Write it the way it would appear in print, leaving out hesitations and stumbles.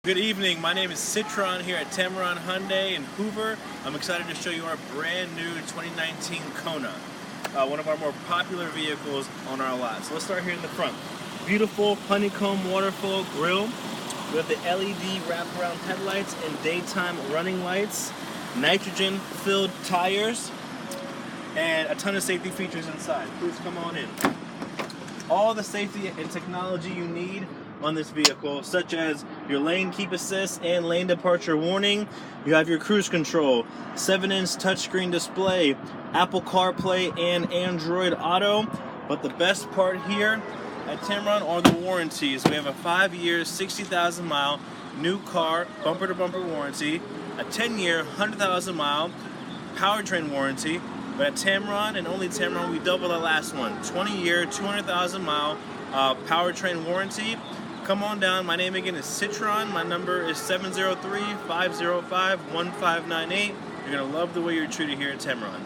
Good evening, my name is Tameron here at Tameron Hyundai in Hoover. I'm excited to show you our brand new 2019 Kona, one of our more popular vehicles on our lot. So let's start here in the front. Beautiful honeycomb waterfall grille. We have the LED wraparound headlights and daytime running lights, nitrogen filled tires, and a ton of safety features inside. Please come on in. All the safety and technology you need on this vehicle, such as your lane keep assist and lane departure warning. You have your cruise control, 7-inch touchscreen display, Apple CarPlay and Android Auto. But the best part here at Tameron are the warranties. We have a 5-year, 60,000-mile new car bumper-to-bumper warranty, a 10-year, 100,000-mile powertrain warranty. But at Tameron and only Tameron, we double the last one, 20-year, 200,000-mile powertrain warranty. Come on down. My name again is Tameron. My number is 703-505-1598. You're going to love the way you're treated here at Tameron.